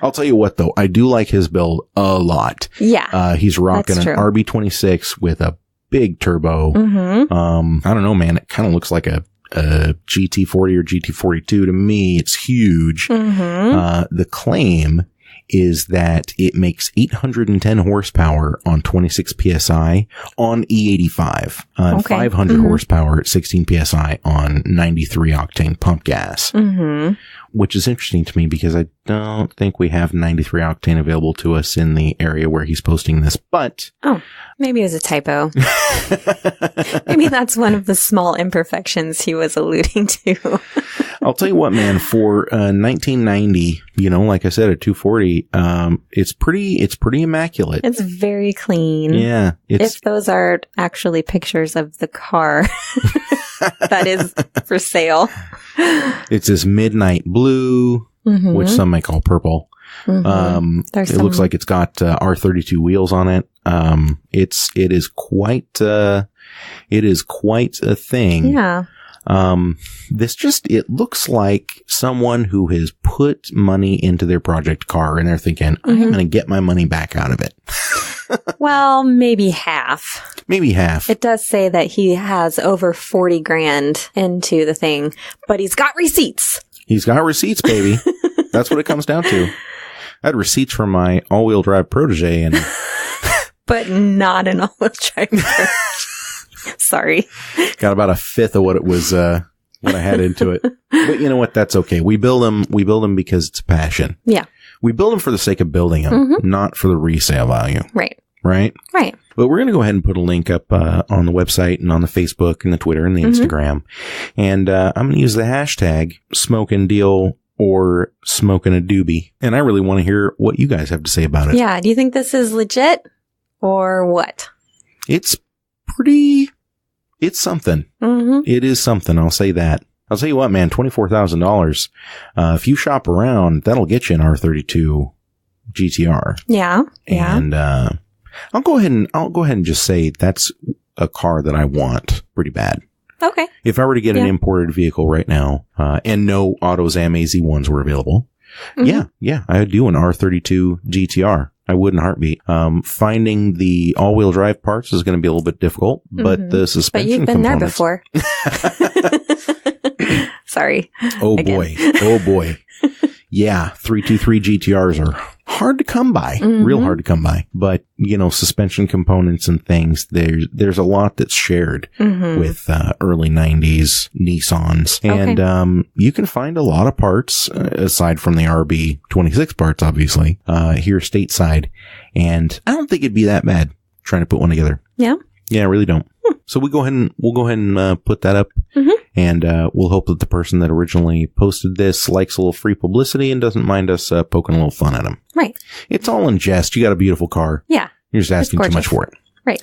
I'll tell you what, though. I do like his build a lot. Yeah. He's rocking an RB26 with a big turbo. Mm-hmm. I don't know, man. It kind of looks like a GT40 or GT42 to me. It's huge. Mm-hmm. The claim is that it makes 810 horsepower on 26 PSI on E85, 500 horsepower at 16 PSI on 93 octane pump gas, which is interesting to me because I don't think we have 93 octane available to us in the area where he's posting this, but... Oh, maybe it was a typo. Maybe that's one of the small imperfections he was alluding to. I'll tell you what, man, for 1990, you know, like I said, a 240, it's pretty immaculate. It's very clean. Yeah. If those are actually pictures of the car that is for sale. It's this midnight blue, which some may call purple. It looks like it's got R32 wheels on it. It is quite a thing. Yeah. It looks like someone who has put money into their project car and they're thinking, I'm going to get my money back out of it. Well, maybe half. Maybe half. It does say that he has over 40 grand into the thing, but he's got receipts. He's got receipts, baby. That's what it comes down to. I had receipts from my all-wheel drive Protege and... but not an all-wheel drive Protege. Sorry. Got about a fifth of what it was, what I had into it. But you know what? That's okay. We build them because it's a passion. Yeah. We build them for the sake of building them, not for the resale value. Right. Right? Right. But we're going to go ahead and put a link up on the website and on the Facebook and the Twitter and the Instagram. And I'm going to use the hashtag Smokin' Deal or Smokin' a Doobie. And I really want to hear what you guys have to say about it. Yeah. Do you think this is legit or what? It's something. It is something. I'll say that. I'll tell you what, man, $24,000. If you shop around, that'll get you an R32 GTR. Yeah. And, I'll go ahead and just say that's a car that I want pretty bad. Okay. If I were to get an imported vehicle right now, and no AutoZam AZ1s were available, I would do an R32 GTR. I would in a heartbeat. Finding the all-wheel drive parts is going to be a little bit difficult, but the suspension components... But you've been there before. Sorry. Oh boy. Yeah, 323 GTRs are hard to come by, real hard to come by. But, you know, suspension components and things, there's a lot that's shared with early 90s Nissans. And you can find a lot of parts, aside from the RB26 parts, obviously, here stateside. And I don't think it'd be that bad trying to put one together. Yeah? Yeah, I really don't. So we'll go ahead and put that up. And we'll hope that the person that originally posted this likes a little free publicity and doesn't mind us poking a little fun at him. Right. It's all in jest. You got a beautiful car. Yeah. You're just asking too much for it. Right.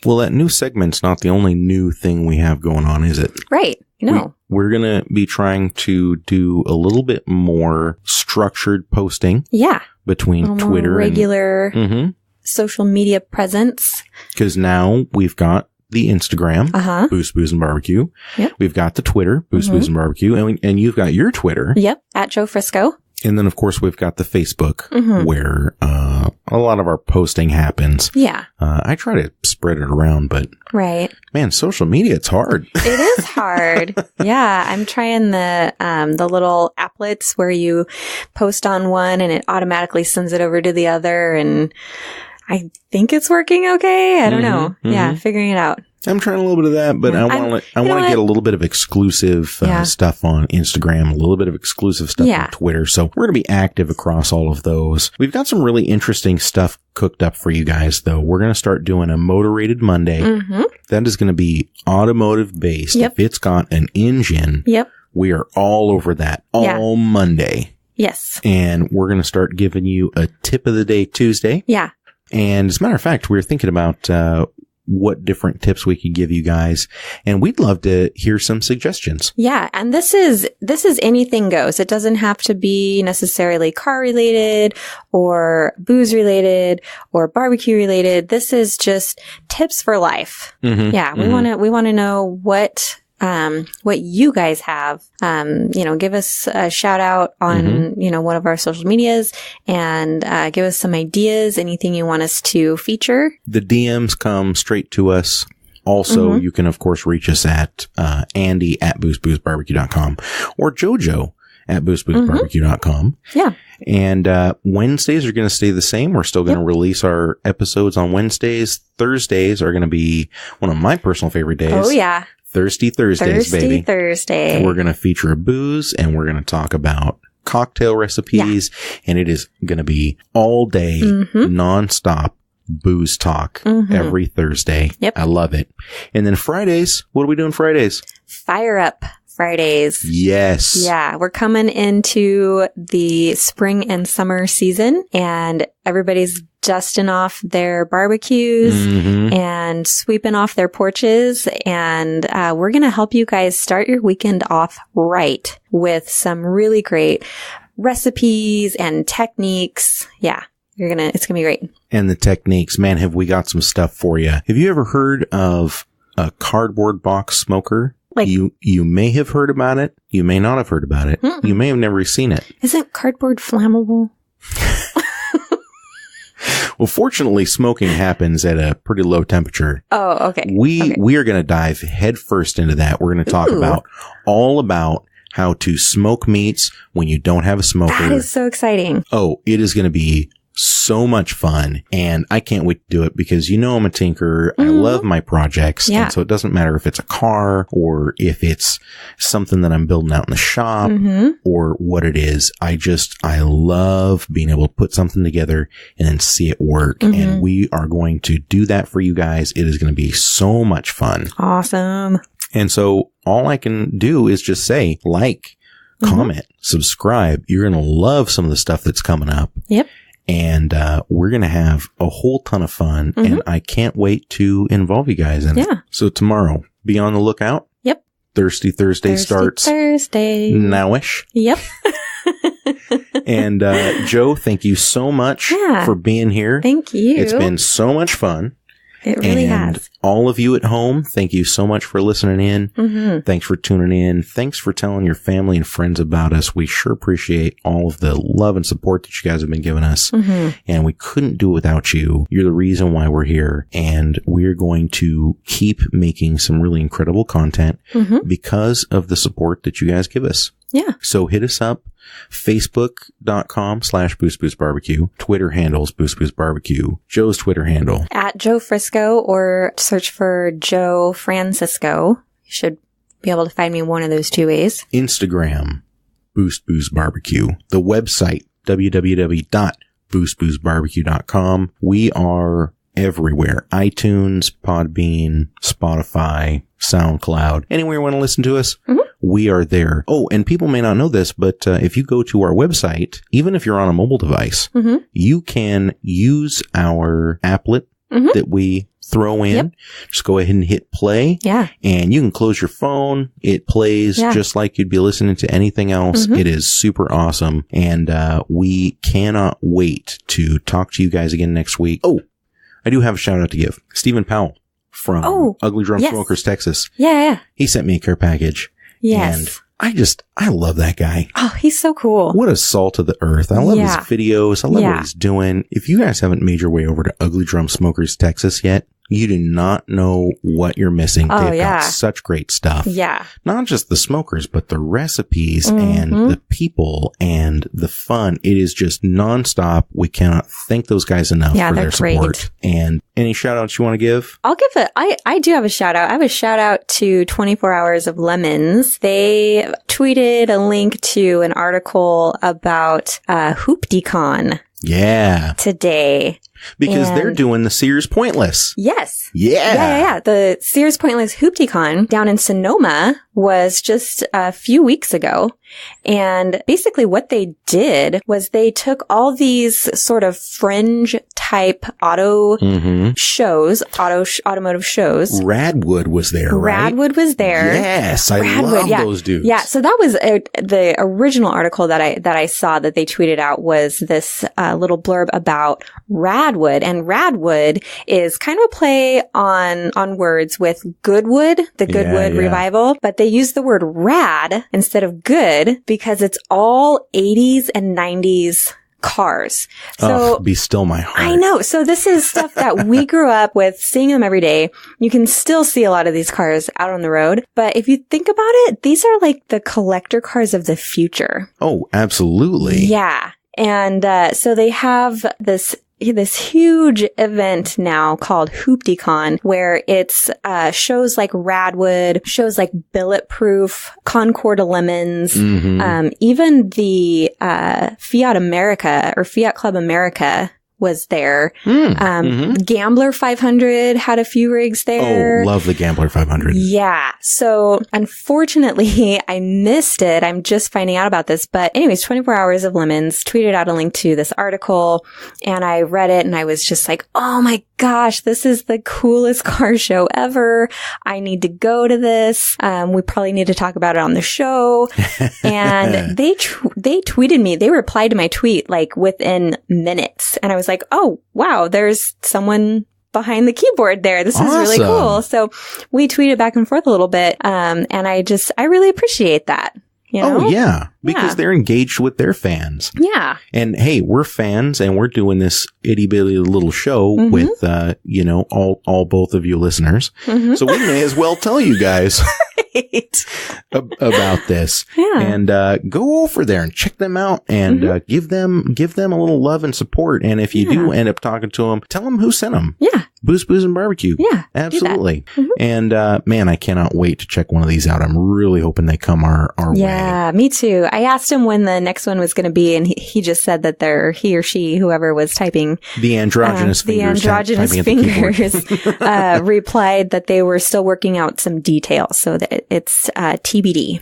Well, that new segment's not the only new thing we have going on, is it? Right. No. We're going to be trying to do a little bit more structured posting. Yeah. Between Twitter more regular social media presence. Because now we've got the Instagram, Booze, Booze, and Barbecue. Yep. We've got the Twitter, Booze, Booze, and Barbecue. And you've got your Twitter. Yep. At Joe Frisco. And then, of course, we've got the Facebook where a lot of our posting happens. Yeah. I try to spread it around, but man, social media, it's hard. It is hard. Yeah. I'm trying the little applets where you post on one and it automatically sends it over to the other. And I think it's working okay. I don't know. Yeah. Figuring it out. I'm trying a little bit of that, but I want to get a little bit of exclusive stuff on Instagram, a little bit of exclusive stuff on Twitter. So we're going to be active across all of those. We've got some really interesting stuff cooked up for you guys, though. We're going to start doing a Motorated Monday. That is going to be automotive based. If it's got an engine, we are all over that all Monday. Yes. And we're going to start giving you a tip of the day Tuesday. Yeah. And as a matter of fact, we were thinking about what different tips we could give you guys. And we'd love to hear some suggestions. Yeah. And this is anything goes. It doesn't have to be necessarily car related or booze related or barbecue related. This is just tips for life. Yeah. We want to know what you guys have. Give us a shout out on, one of our social medias and, give us some ideas, anything you want us to feature. The DMs come straight to us. Also, you can, of course, reach us at, Andy at boostboostbarbecue.com or Jojo at boostboostbarbecue.com. Yeah. And, Wednesdays are going to stay the same. We're still going to release our episodes on Wednesdays. Thursdays are going to be one of my personal favorite days. Oh, yeah. Thirsty Thursdays, baby. Thursday. We're going to feature a booze and we're going to talk about cocktail recipes. And it is going to be all day, nonstop booze talk every Thursday. I love it. And then Fridays, what are we doing Fridays? Fire Up Fridays. Yes. Yeah. We're coming into the spring and summer season and everybody's dusting off their barbecues and sweeping off their porches. And we're going to help you guys start your weekend off right with some really great recipes and techniques. Yeah. It's going to be great. And the techniques, man, have we got some stuff for you. Have you ever heard of a cardboard box smoker? Like, you may have heard about it. You may not have heard about it. You may have never seen it. Isn't cardboard flammable? Well, fortunately, smoking happens at a pretty low temperature. Oh, okay. We are going to dive headfirst into that. We're going to talk all about how to smoke meats when you don't have a smoker. That is so exciting. Oh, it is going to be so much fun. And I can't wait to do it because I'm a tinkerer. I love my projects. And so it doesn't matter if it's a car or if it's something that I'm building out in the shop or what it is. I love being able to put something together and then see it work. And we are going to do that for you guys. It is going to be so much fun. Awesome. And so all I can do is just say comment, subscribe. You're going to love some of the stuff that's coming up. Yep. And we're going to have a whole ton of fun. And I can't wait to involve you guys in it. So tomorrow, be on the lookout. Yep. Thirsty Thursday starts nowish. Yep. And Joe, thank you so much for being here. Thank you. It's been so much fun. It really has. All of you at home, thank you so much for listening in. Thanks for tuning in. Thanks for telling your family and friends about us. We sure appreciate all of the love and support that you guys have been giving us. And we couldn't do it without you. You're the reason why we're here. And we're going to keep making some really incredible content because of the support that you guys give us. Yeah. So hit us up. Facebook.com/BoostBoostBarbecue. Twitter handles BoostBoostBarbecue. Joe's Twitter handle at Joe Frisco or search for Joe Francisco. You should be able to find me one of those two ways. Instagram BoostBoostBarbecue. The website www.boostboostbarbecue.com. We are everywhere. iTunes, Podbean, Spotify, SoundCloud. Anywhere you want to listen to us, we are there. Oh, and people may not know this, but if you go to our website, even if you're on a mobile device, you can use our applet that we throw in. Just go ahead and hit play. And you can close your phone. It plays just like you'd be listening to anything else. It is super awesome. And we cannot wait to talk to you guys again next week. Oh, I do have a shout out to give. Stephen Powell from Ugly Drunk Smokers, Texas. He sent me a care package. And I love that guy. Oh, he's so cool. What a salt of the earth. I love his videos. I love what Yeah. he's doing. If you guys haven't made your way over to Ugly Drum Smokers, Texas yet, you do not know what you're missing. Oh, They've yeah. got such great stuff. Yeah. Not just the smokers, but the recipes Mm-hmm. and the people and the fun. It is just nonstop. We cannot thank those guys enough Yeah, for they're their support. great. And any shout outs you want to give? I'll give it, I do have a shout out. I have a shout out to 24 Hours of Lemons. They tweeted a link to an article about HooptyCon Yeah. today. Because And- they're doing the Sears Pointless. Yes. Yeah. Yeah. The Sears Pointless HooptyCon down in Sonoma was just a few weeks ago. And basically what they did was they took all these sort of fringe type auto Mm-hmm. shows, automotive shows. Radwood was there, right? Radwood was there. Yes, I love those dudes. Yeah, so that was the original article that I saw that they tweeted out was this little blurb about Radwood, and Radwood is kind of a play on words with Goodwood, the Goodwood yeah. revival, but they use the word rad instead of good because it's all 80s and 90s cars. So be still my heart. I know. So this is stuff that we grew up with, seeing them every day. You can still see a lot of these cars out on the road. But if you think about it, these are like the collector cars of the future. Oh, absolutely. Yeah. And so they have this huge event now called HooptyCon, where it's shows like Radwood, shows like Billetproof, Concord of Lemons, Mm-hmm. even the Fiat America or Fiat Club America was there. Gambler 500 had a few rigs there. Oh, love the Gambler 500. Yeah. So unfortunately, I missed it. I'm just finding out about this. But anyways, 24 Hours of Lemons tweeted out a link to this article, and I read it and I was just like, oh my gosh, this is the coolest car show ever. I need to go to this. We probably need to talk about it on the show. And they tweeted me. They replied to my tweet like within minutes. And I was like, oh, wow, there's someone behind the keyboard there. This is really cool. So we tweeted back and forth a little bit. And I really appreciate that. You know? Oh, yeah. Because they're engaged with their fans. Yeah. And hey, we're fans and we're doing this itty bitty little show with, all both of you listeners. So we may as well tell you guys about this. Yeah. And, go over there and check them out and, give them a little love and support. And if you do end up talking to them, tell them who sent them. Yeah. Booze and Barbecue. Yeah. Absolutely. And, man, I cannot wait to check one of these out. I'm really hoping they come our way. Yeah, me too. I asked him when the next one was going to be, and he just said that he or she, whoever was typing the androgynous fingers, replied that they were still working out some details, so that it's TBD.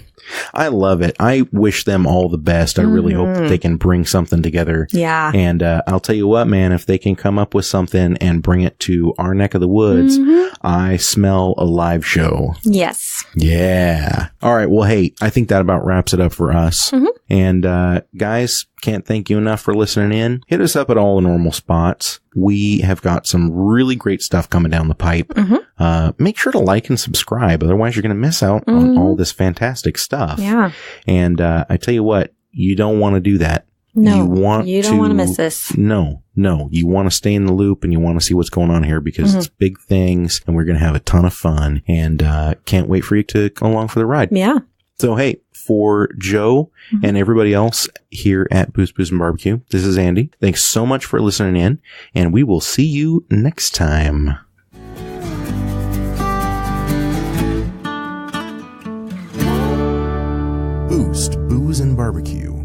I love it. I wish them all the best. I really hope that they can bring something together. Yeah. And I'll tell you what, man, if they can come up with something and bring it to our neck of the woods, I smell a live show. Yes. Yeah. All right. Well, hey, I think that about wraps it up for us. And guys, can't thank you enough for listening in. Hit us up at all the normal spots. We have got some really great stuff coming down the pipe. Make sure to like and subscribe. Otherwise, you're going to miss out on all this fantastic stuff. Yeah. And I tell you what, you don't want to do that. No, you don't want to miss this. No. You want to stay in the loop and you want to see what's going on here because it's big things and we're going to have a ton of fun and can't wait for you to come along for the ride. Yeah. So, hey, for Joe and everybody else here at Booze and Barbecue, this is Andy. Thanks so much for listening in, and we will see you next time. Booze and Barbecue.